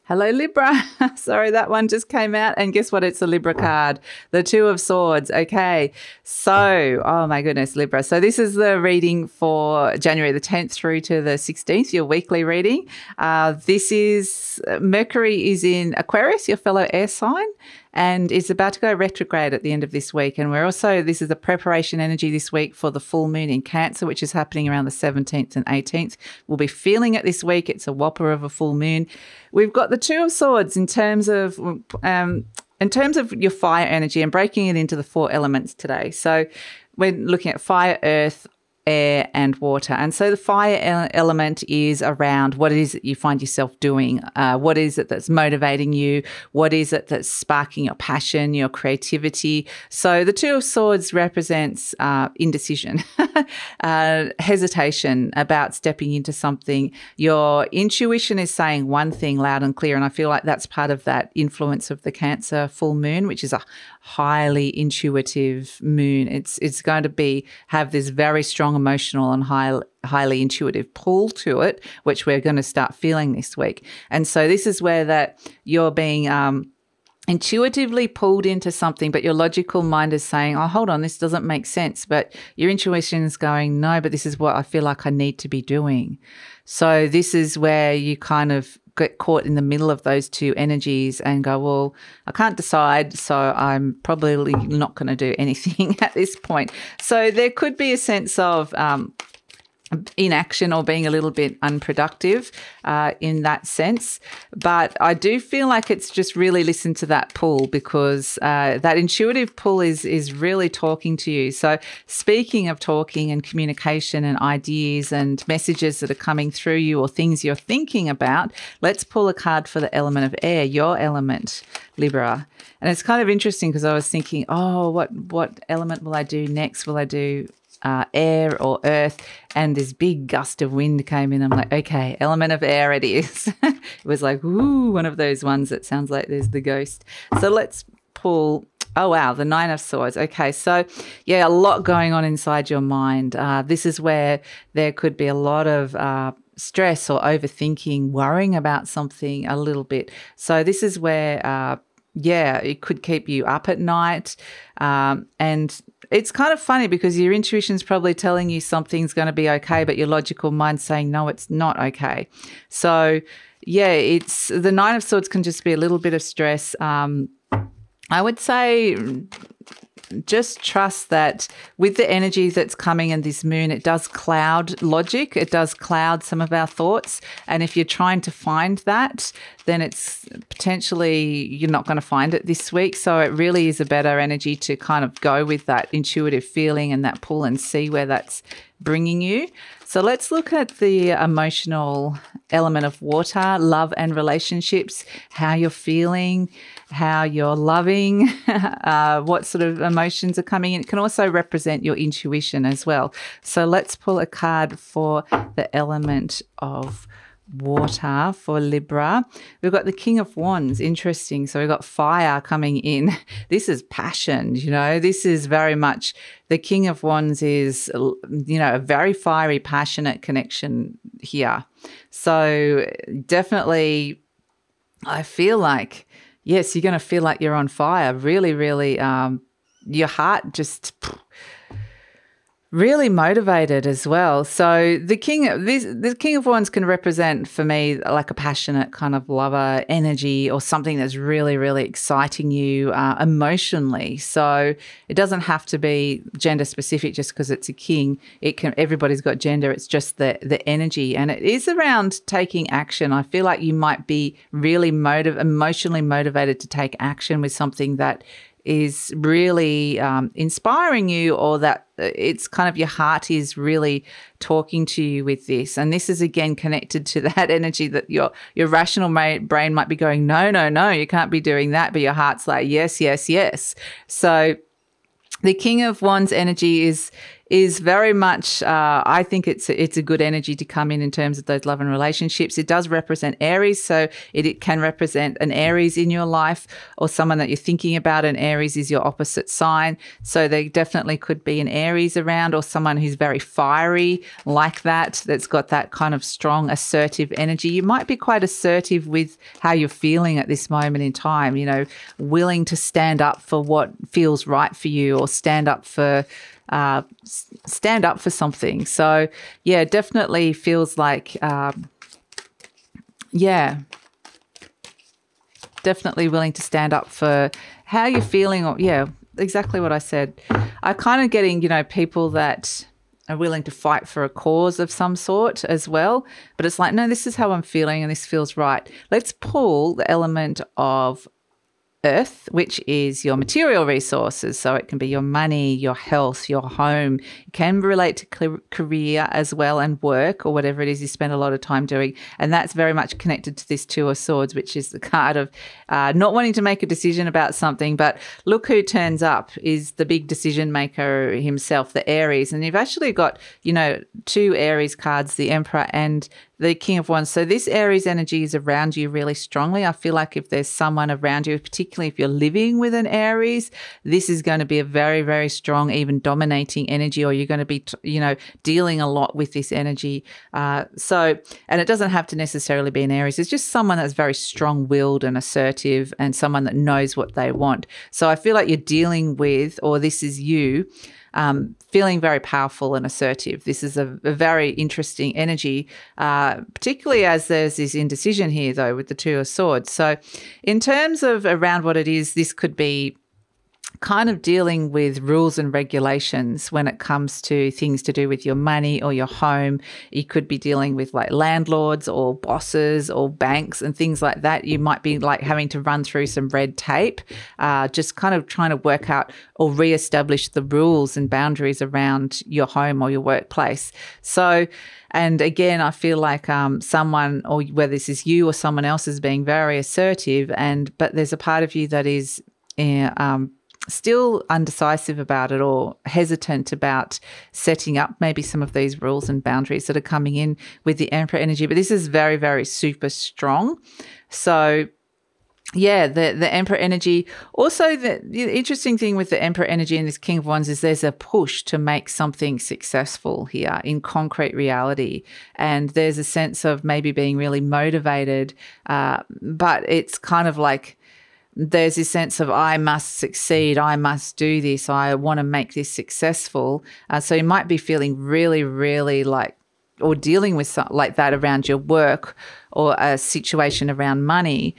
Hello, Libra. Sorry, that one just came out. And guess what? It's a Libra card, the Two of Swords. Okay. So, oh my goodness, Libra. So this is the reading for January the 10th through to the 16th, your weekly reading. This is Mercury is in Aquarius, your fellow air sign, and is about to go retrograde at the end of this week. And this is the preparation energy this week for the full moon in Cancer, which is happening around the 17th and 18th. We'll be feeling it this week. It's a whopper of a full moon. We've got the Two of Swords in terms of your fire energy and breaking it into the 4 elements today. So we're looking at fire, earth, air and water. And so the fire element is around what it is that you find yourself doing. What is it that's motivating you? What is it that's sparking your passion, your creativity? So the Two of Swords represents indecision, hesitation about stepping into something. Your intuition is saying one thing loud and clear, and I feel like that's part of that influence of the Cancer full moon, which is a highly intuitive moon. It's going to have this very strong emotional and highly intuitive pull to it, which we're going to start feeling this week. And so this is where that you're being intuitively pulled into something, but your logical mind is saying, oh, hold on, this doesn't make sense. But your intuition is going, no, but this is what I feel like I need to be doing. So this is where you kind of get caught in the middle of those two energies and go, well, I can't decide, so I'm probably not going to do anything at this point. So there could be a sense of inaction or being a little bit unproductive in that sense. But I do feel like it's just really listen to that pull, because that intuitive pull is really talking to you. So speaking of talking and communication and ideas and messages that are coming through you or things you're thinking about, let's pull a card for the element of air, your element, Libra. And it's kind of interesting because I was thinking, oh, what element will I do next? Will I do air or earth? And this big gust of wind came in. I'm like, okay, element of air it is. It was like, ooh, one of those ones that sounds like there's the ghost. So let's pull. Oh, wow, the Nine of Swords. Okay, so, yeah, a lot going on inside your mind. This is where there could be a lot of stress or overthinking, worrying about something a little bit. So this is where, it could keep you up at night. And it's kind of funny because your intuition's probably telling you something's going to be okay, but your logical mind's saying, no, it's not okay. So, yeah, it's the Nine of Swords can just be a little bit of stress. I would say just trust that with the energy that's coming in this moon, it does cloud logic. It does cloud some of our thoughts. And if you're trying to find that, then it's potentially you're not going to find it this week. So it really is a better energy to kind of go with that intuitive feeling and that pull and see where that's bringing you. So let's look at the emotional element of water, love and relationships, how you're feeling, how you're loving, what sort of emotions are coming in. It can also represent your intuition as well. So let's pull a card for the element of water for Libra. We've got the King of Wands. Interesting. So we've got fire coming in. This is passion, this is very much the King of Wands is, a very fiery, passionate connection here. So definitely I feel like, yes, you're going to feel like you're on fire. Really, really, your heart just really motivated as well. So the King of Wands can represent for me like a passionate kind of lover energy or something that's really, really exciting you emotionally. So it doesn't have to be gender specific just because it's a king. Everybody's got gender. It's just the energy, and it is around taking action. I feel like you might be really emotionally motivated to take action with something that is really inspiring you, or that it's kind of your heart is really talking to you with this. And this is again connected to that energy that your rational brain might be going, no, you can't be doing that. But your heart's like, yes, yes, yes. So the King of Wands energy is very much, I think it's a good energy to come in terms of those love and relationships. It does represent Aries, so it can represent an Aries in your life or someone that you're thinking about, and Aries is your opposite sign. So there definitely could be an Aries around, or someone who's very fiery like that, that's got that kind of strong assertive energy. You might be quite assertive with how you're feeling at this moment in time, you know, willing to stand up for what feels right for you, or stand up for something. So yeah, definitely feels like definitely willing to stand up for how you're feeling, or exactly what I said. I kind of getting, you know, people that are willing to fight for a cause of some sort as well, but it's like, no, this is how I'm feeling and this feels right. Let's pull the element of Earth, which is your material resources. So it can be your money, your health, your home. It can relate to career as well, and work, or whatever it is you spend a lot of time doing. And that's very much connected to this Two of Swords, which is the card of not wanting to make a decision about something. But look who turns up is the big decision maker himself, the Aries. And you've actually got, you know, two Aries cards, the Emperor and the King of Wands. So this Aries energy is around you really strongly. I feel like if there's someone around you, particularly if you're living with an Aries, this is going to be a very, very strong, even dominating energy, or you're going to be, you know, dealing a lot with this energy. And it doesn't have to necessarily be an Aries. It's just someone that's very strong-willed and assertive, and someone that knows what they want. So I feel like you're dealing with, or this is you, feeling very powerful and assertive. This is a very interesting energy, particularly as there's this indecision here, though, with the Two of Swords. So in terms of around what it is, this could be kind of dealing with rules and regulations when it comes to things to do with your money or your home. You could be dealing with like landlords or bosses or banks and things like that. You might be like having to run through some red tape, just kind of trying to work out or reestablish the rules and boundaries around your home or your workplace. So, and again, I feel like someone, or whether this is you or someone else, is being very assertive, but there's a part of you that is still undecisive about it, or hesitant about setting up maybe some of these rules and boundaries that are coming in with the Emperor energy. But this is very, very super strong. So yeah, the Emperor energy. Also, the interesting thing with the Emperor energy and this King of Wands is there's a push to make something successful here in concrete reality. And there's a sense of maybe being really motivated, but it's kind of like, there's this sense of, I must succeed, I must do this, I want to make this successful. So you might be feeling really, really like, or dealing with something like that around your work, or a situation around money,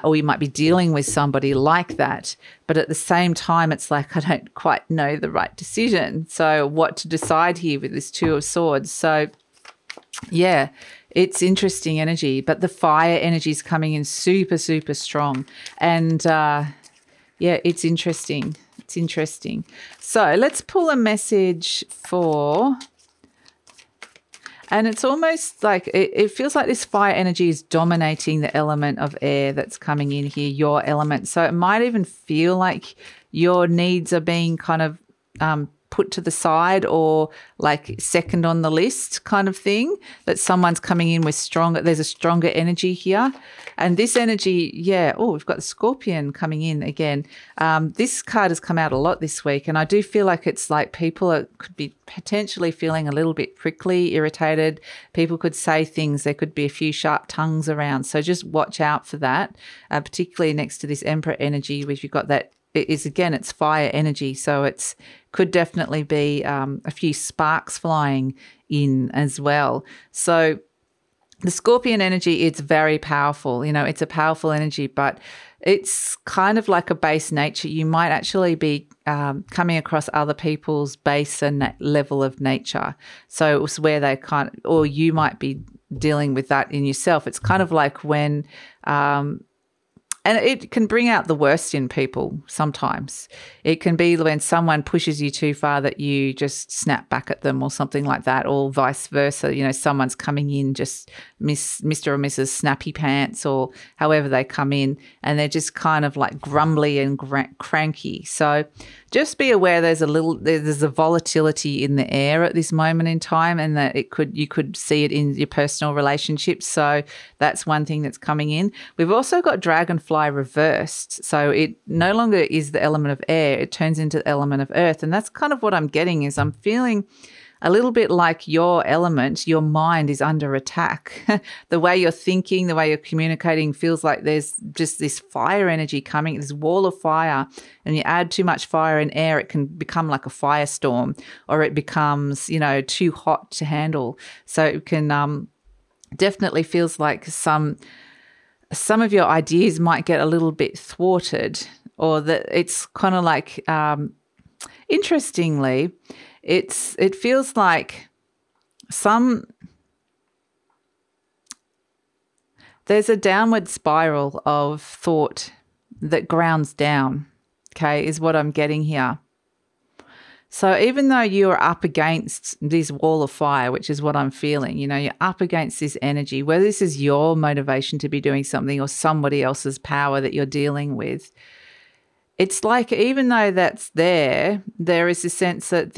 or you might be dealing with somebody like that. But at the same time, it's like, I don't quite know the right decision. So what to decide here with this Two of Swords? So yeah, it's interesting energy, but the fire energy is coming in super, super strong. And it's interesting. It's interesting. So let's pull a message for, and it's almost like, it feels like this fire energy is dominating the element of air that's coming in here, your element. So it might even feel like your needs are being kind of put to the side, or like second on the list kind of thing, that someone's coming in with there's a stronger energy here. And this energy, we've got the Scorpion coming in again. This card has come out a lot this week, and I do feel like it's like people could be potentially feeling a little bit prickly, irritated. People could say things, there could be a few sharp tongues around. So just watch out for that, particularly next to this Emperor energy, which you've got that. It's fire energy, so it's could definitely be a few sparks flying in as well. So the Scorpion energy, it's very powerful. You know, it's a powerful energy, but it's kind of like a base nature. You might actually be coming across other people's base and level of nature. So it was where they or you might be dealing with that in yourself. It's kind of like when And it can bring out the worst in people sometimes. It can be when someone pushes you too far that you just snap back at them or something like that, or vice versa. You know, someone's coming in just Mr. or Mrs. Snappy Pants or however they come in, and they're just kind of like grumbly and cranky. So just be aware there's a volatility in the air at this moment in time, and that you could see it in your personal relationships. So that's one thing that's coming in. We've also got Dragonfly reversed. So it no longer is the element of air, it turns into the element of earth. And that's kind of what I'm getting, is I'm feeling a little bit like your element, your mind is under attack. The way you're thinking, the way you're communicating feels like there's just this fire energy coming, this wall of fire, and you add too much fire and air, it can become like a firestorm, or it becomes, you know, too hot to handle. So it can definitely feels like some of your ideas might get a little bit thwarted, or that it's kind of like, interestingly, it feels like there's a downward spiral of thought that grounds down, okay, is what I'm getting here. So even though you're up against this wall of fire, which is what I'm feeling, you know, you're up against this energy, whether this is your motivation to be doing something or somebody else's power that you're dealing with, it's like even though that's there is a sense that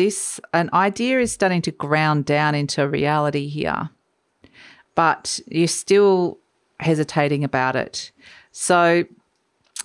an idea is starting to ground down into reality here, but you're still hesitating about it. So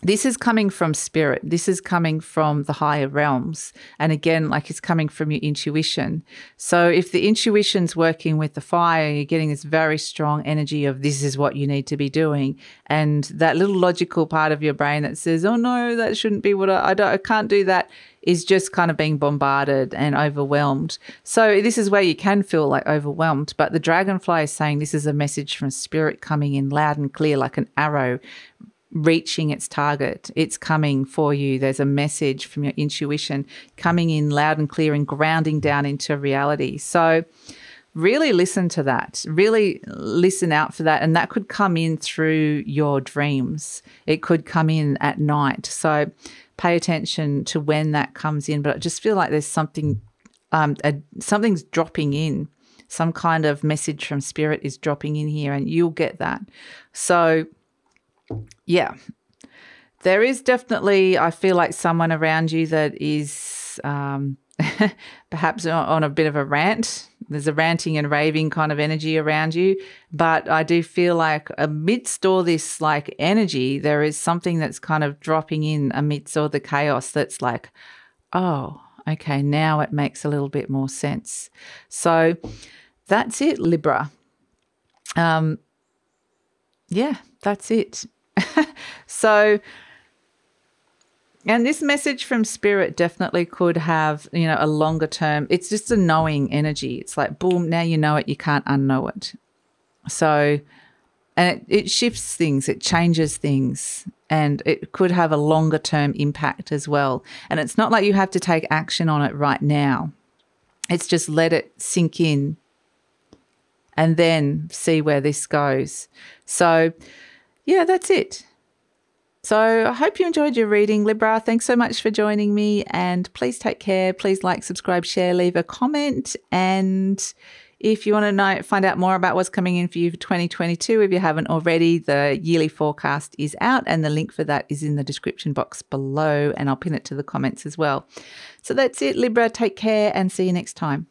this is coming from spirit. This is coming from the higher realms. And again, like, it's coming from your intuition. So if the intuition's working with the fire, you're getting this very strong energy of this is what you need to be doing. And that little logical part of your brain that says, oh no, that shouldn't be what I can't do that, is just kind of being bombarded and overwhelmed. So this is where you can feel like overwhelmed. But the dragonfly is saying this is a message from spirit coming in loud and clear, like an arrow reaching its target. It's coming for you. There's a message from your intuition coming in loud and clear and grounding down into reality. So really listen to that. Really listen out for that. And that could come in through your dreams. It could come in at night. So pay attention to when that comes in. But I just feel like there's something, something's dropping in. Some kind of message from spirit is dropping in here, and you'll get that. So yeah, there is definitely, I feel like, someone around you that is perhaps on a bit of a rant. There's a ranting and raving kind of energy around you. But I do feel like amidst all this like energy, there is something that's kind of dropping in amidst all the chaos that's like, oh, okay, now it makes a little bit more sense. So that's it, Libra. Yeah, that's it. So, and this message from spirit definitely could have, you know, a longer term. It's just a knowing energy. It's like, boom, now you know it, you can't unknow it. So, and it shifts things, it changes things, and it could have a longer term impact as well. And it's not like you have to take action on it right now. It's just let it sink in and then see where this goes. So, yeah, that's it. So I hope you enjoyed your reading, Libra. Thanks so much for joining me, and please take care. Please like, subscribe, share, leave a comment. And if you want to find out more about what's coming in for you for 2022, if you haven't already, the yearly forecast is out, and the link for that is in the description box below, and I'll pin it to the comments as well. So that's it, Libra. Take care and see you next time.